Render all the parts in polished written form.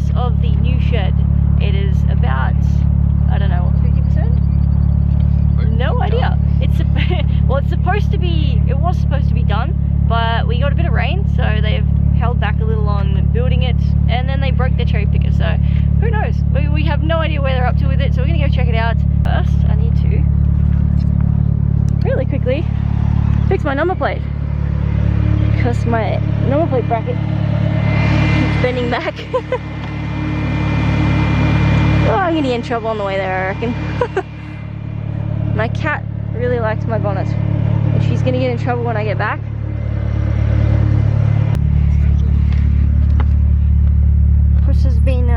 progress of the new shed. It is about, I don't know, what, 50%? No idea. It's well, it was supposed to be done, but we got a bit of rain, so they've held back a little on building it, and then they broke their cherry picker, so who knows? We have no idea where they're up to with it, so we're gonna go check it out. First, I need to really quickly fix my number plate, because my number plate bracket keeps bending back. Oh, I'm gonna get in trouble on the way there, I reckon. My cat really likes my bonnet, and she's gonna get in trouble when I get back. Chris has been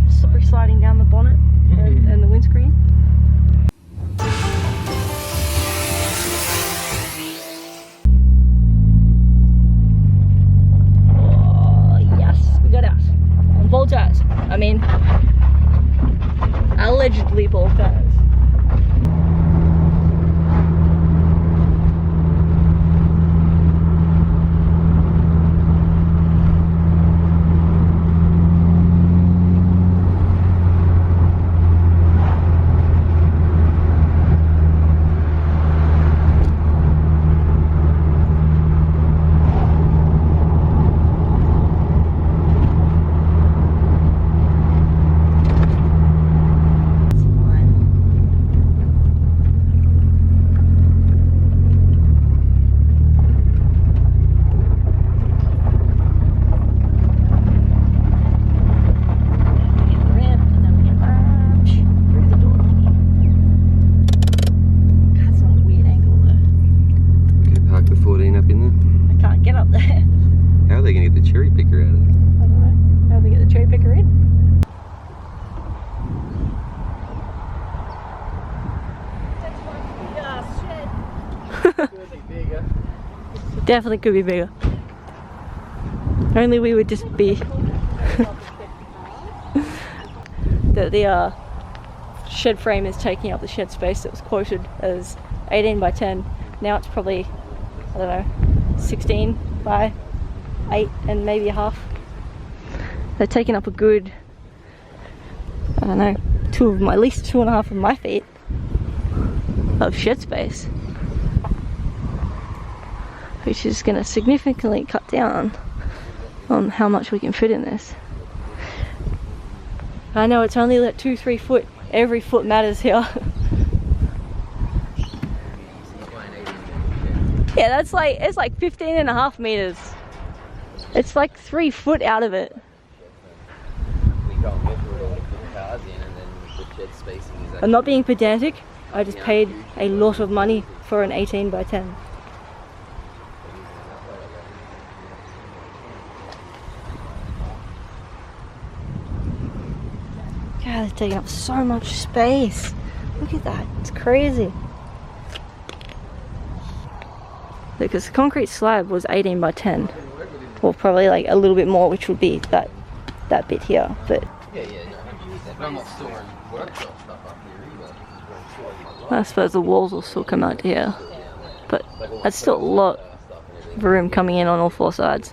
slippery sliding down the bonnet and the windscreen. Oh, yes, we got out. On ball tires. I mean, allegedly ball tires. Definitely could be bigger. Only we would just be the shed frame is taking up the shed space that was quoted as 18 by 10. Now it's probably, I don't know, 16 by 8 and maybe a half. They're taking up a good, I don't know, at least 2.5 of my feet of shed space, which is going to significantly cut down on how much we can fit in this. I know it's only like 2-3 foot. Every foot matters here. Yeah, that's like, it's like 15.5 meters. It's like 3 foot out of it. I'm not being pedantic. I just paid a lot of money for an 18 by 10. God, it's taking up so much space. Look at that, it's crazy. Because the concrete slab was 18 by 10. Or probably like a little bit more, which would be that bit here. But I suppose the walls will still come out to here. But that's still a lot of room coming in on all 4 sides.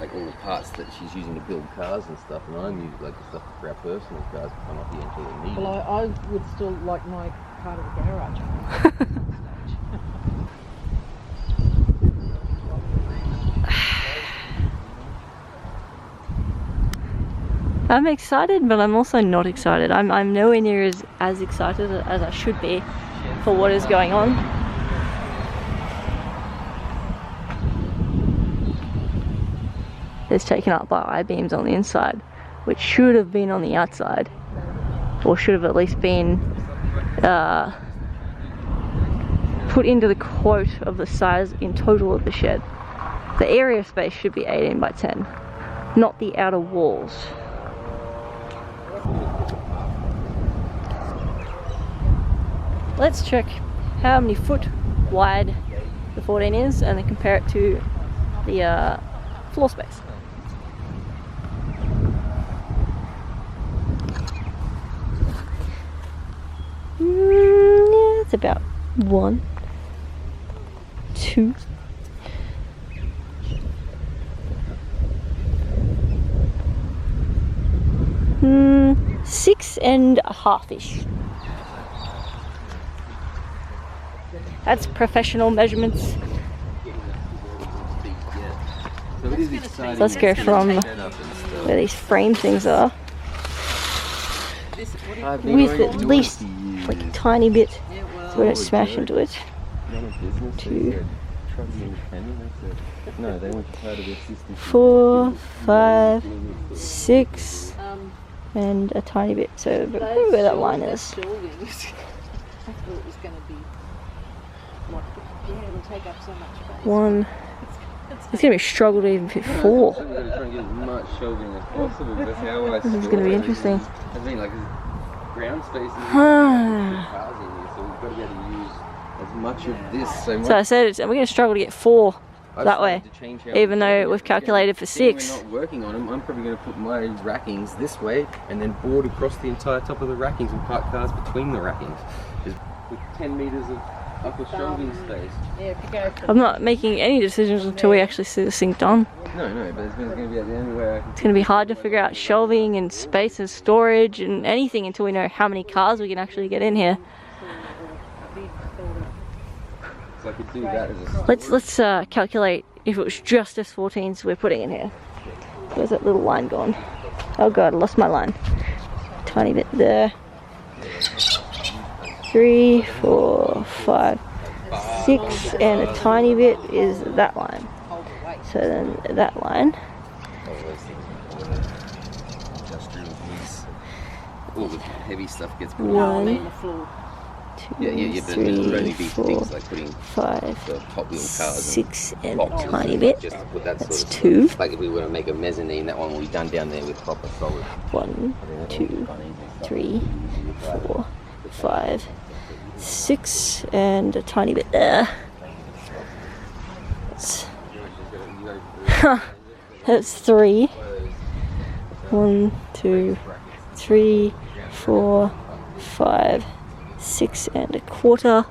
Like all the parts that she's using to build cars and stuff, and I'm using like the stuff for our personal cars to come up here until we need it. Well, I would still like my part of the garage. I'm excited, but I'm also not excited. I'm nowhere near as excited as I should be for what is going on. It's taken up by I-beams on the inside, which should have been on the outside, or should have at least been put into the quote of the size in total of the shed. The area space should be 18 by 10, not the outer walls. Let's check how many foot wide the 14 is and then compare it to the floor space. Yeah, it's about 1, 2, 6.5-ish. That's professional measurements. So it is exciting. Let's go from where these frame things are, with at least like a tiny bit so we don't smash into it. Two, 4, 5, 6, and a tiny bit. So probably where that line is. I thought it was going to be like, yeah, it'll take up so much space. 1. It's going to be a struggle to even fit 4. I'm going to try and get as much shelving as possible. That's how I This is going to be interesting. I mean, like, ground space is cars in here, so we've got to be able to use as much of this. So I said we're going to struggle to get 4 that way, even though we've calculated for 6. We're not working on them. I'm probably going to put my rackings this way and then board across the entire top of the rackings and park cars between the rackings. With 10 metres of upper shelving space. Yeah, if you go for I'm not making any decisions until we actually see this thing done. No, but it's going to be the only way I can. It's going to be hard to figure out shelving and space and storage and anything until we know how many cars we can actually get in here. So I could do that as a Let's calculate if it was just S14s we're putting in here. Where's that little line gone? Oh god, I lost my line. Tiny bit there. 3, 4, 5, 6, and a tiny bit is that line. So then that line. all the heavy stuff gets put One, the floor. two, Yeah, but three, there's only big four, things like putting 5, the top wheel cars 6, and a boxes tiny and bit. just to put that That's sort of 2. stuff. Like if we were to make a mezzanine, that one will be done down there with proper solid. 1, 2, 3, 4, 5, 6, and a tiny bit there. That's 3. 1, 2, 3, 4, 5, 6 and a quarter.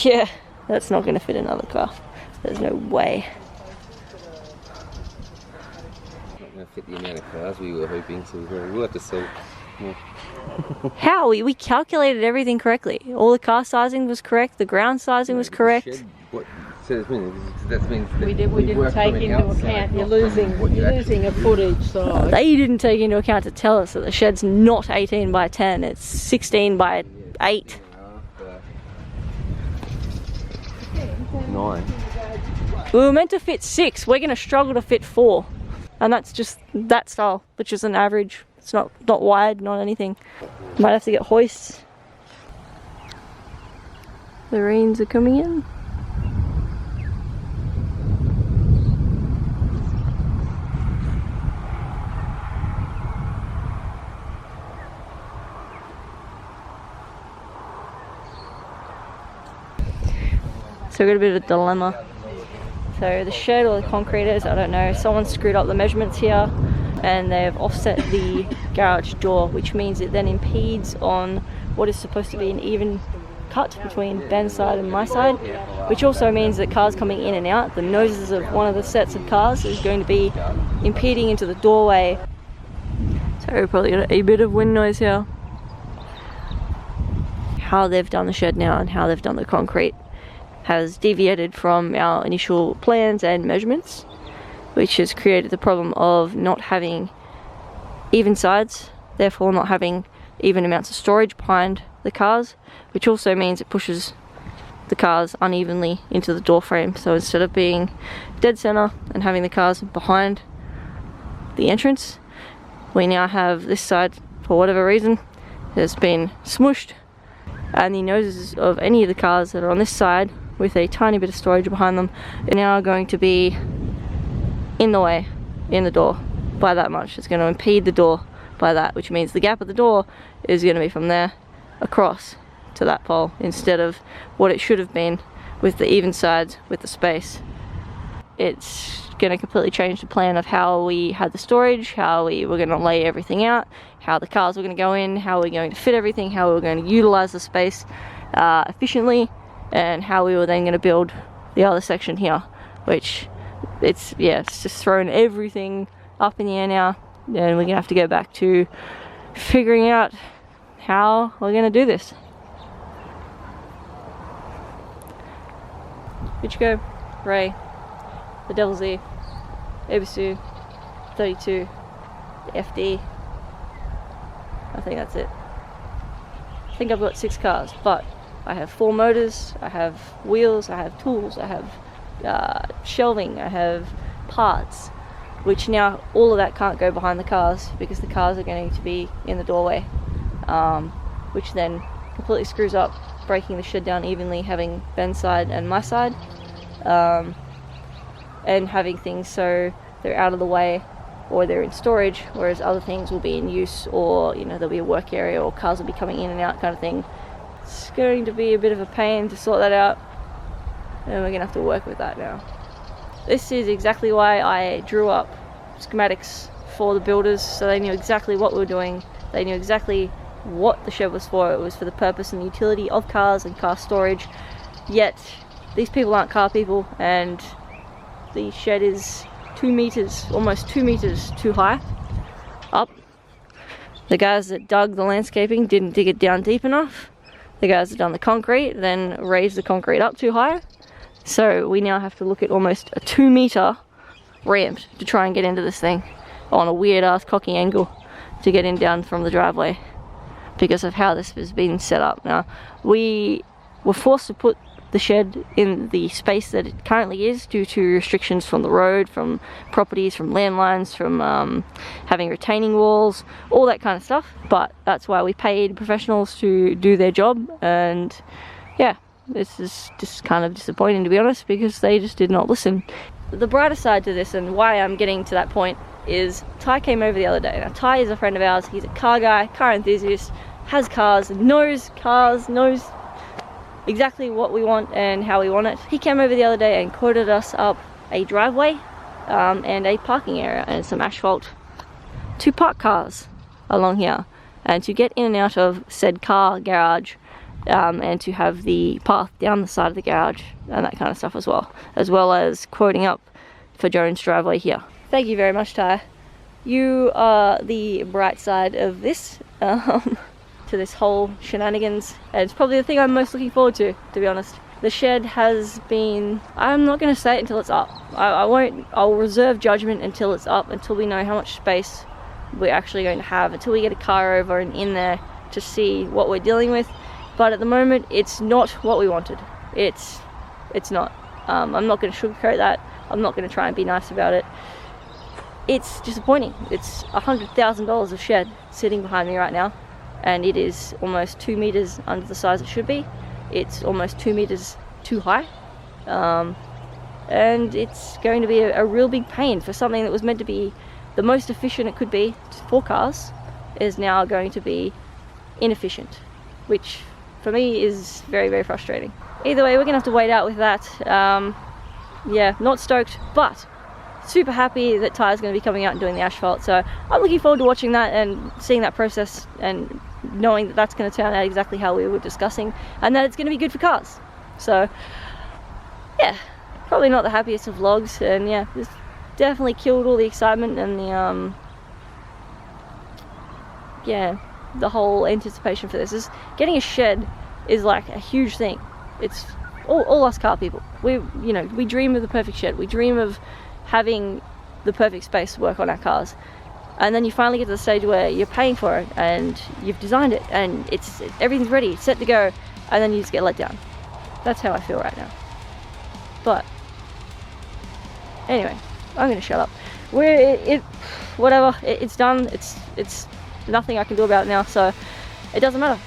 Yeah, that's not going to fit another car. There's no way. Not going to fit the amount of cars we were hoping, so we'll have to sell more. How? We calculated everything correctly. All the car sizing was correct. The ground sizing was correct. So that means that We didn't take into account you're losing a footage size. They didn't take into account to tell us that the shed's not 18 by 10. It's 16 by 8. 9. We were meant to fit 6. We're going to struggle to fit 4. And that's just that style, which is an average. It's not wide, not anything. Might have to get hoists. The rains are coming in. So we've got a bit of a dilemma. So the shed or the concreters, I don't know, someone screwed up the measurements here and they've offset the garage door, which means it then impedes on what is supposed to be an even cut between Ben's side and my side, which also means that cars coming in and out, the noses of one of the sets of cars is going to be impeding into the doorway. So we've probably got a bit of wind noise here. How they've done the shed now and how they've done the concrete has deviated from our initial plans and measurements, which has created the problem of not having even sides, therefore not having even amounts of storage behind the cars, which also means it pushes the cars unevenly into the door frame. So instead of being dead center and having the cars behind the entrance, we now have this side, for whatever reason, has been smushed, and the noses of any of the cars that are on this side with a tiny bit of storage behind them are now going to be in the way, in the door, by that much. It's going to impede the door by that, which means the gap of the door is going to be from there across to that pole instead of what it should have been with the even sides with the space. It's going to completely change the plan of how we had the storage, how we were going to lay everything out, how the cars were going to go in, how we're going to fit everything, how we were going to utilize the space efficiently, and how we were then going to build the other section here, which it's just thrown everything up in the air now, and we're gonna have to go back to figuring out how we're gonna do this. Ichigo, Ray, the Devil's Ear, Ebisu, 32, FD. I think that's it. I think I've got 6 cars, but I have 4 motors, I have wheels, I have tools, I have shelving, I have parts, which now all of that can't go behind the cars because the cars are going to be in the doorway, which then completely screws up breaking the shed down evenly, having Ben's side and my side, and having things so they're out of the way or they're in storage, whereas other things will be in use, or you know, there'll be a work area or cars will be coming in and out kind of thing. It's going to be a bit of a pain to sort that out, and we're gonna have to work with that now. This is exactly why I drew up schematics for the builders, so they knew exactly what we were doing. They knew exactly what the shed was for. It was for the purpose and the utility of cars and car storage. Yet these people aren't car people, and the shed is 2 meters, almost 2 meters too high up. The guys that dug the landscaping didn't dig it down deep enough. The guys that done the concrete then raised the concrete up too high. So we now have to look at almost a 2 meter ramp to try and get into this thing on a weird ass cocky angle to get in down from the driveway because of how this has been set up. Now, we were forced to put the shed in the space that it currently is due to restrictions from the road, from properties, from landlines, from having retaining walls, all that kind of stuff. But that's why we paid professionals to do their job, and yeah, this is just kind of disappointing, to be honest, because they just did not listen. The brighter side to this, and why I'm getting to that point, is Ty came over the other day. Now, Ty is a friend of ours. He's a car guy, car enthusiast, has cars, knows exactly what we want and how we want it. He came over the other day and quoted us up a driveway and a parking area and some asphalt to park cars along here and to get in and out of said car garage, and to have the path down the side of the garage and that kind of stuff, as well as quoting up for Joan's driveway here. Thank you very much, Ty. You are the bright side of this, to this whole shenanigans, and it's probably the thing I'm most looking forward to be honest. The shed has been, I'm not going to say it until it's up. I'll reserve judgment until it's up, until we know how much space we're actually going to have, until we get a car over and in there to see what we're dealing with. But at the moment, it's not what we wanted. It's not. I'm not going to sugarcoat that. I'm not going to try and be nice about it. It's disappointing. It's $100,000 of shed sitting behind me right now, and it is almost 2 meters under the size it should be. It's almost 2 meters too high, and it's going to be a real big pain for something that was meant to be the most efficient it could be for cars, is now going to be inefficient, which for me is very, very frustrating. Either way, we're gonna have to wait out with that. Yeah, not stoked, but super happy that Ty's going to be coming out and doing the asphalt, so I'm looking forward to watching that and seeing that process and knowing that that's going to turn out exactly how we were discussing, and that it's going to be good for cars. So yeah, probably not the happiest of vlogs, and yeah, this definitely killed all the excitement and the yeah, the whole anticipation for this. Getting a shed is like a huge thing. It's all us car people. We dream of the perfect shed. We dream of having the perfect space to work on our cars, and then you finally get to the stage where you're paying for it and you've designed it and everything's ready, set to go, and then you just get let down. That's how I feel right now. But anyway, I'm gonna shut up. Whatever, it's done. It's nothing I can do about it now, so it doesn't matter.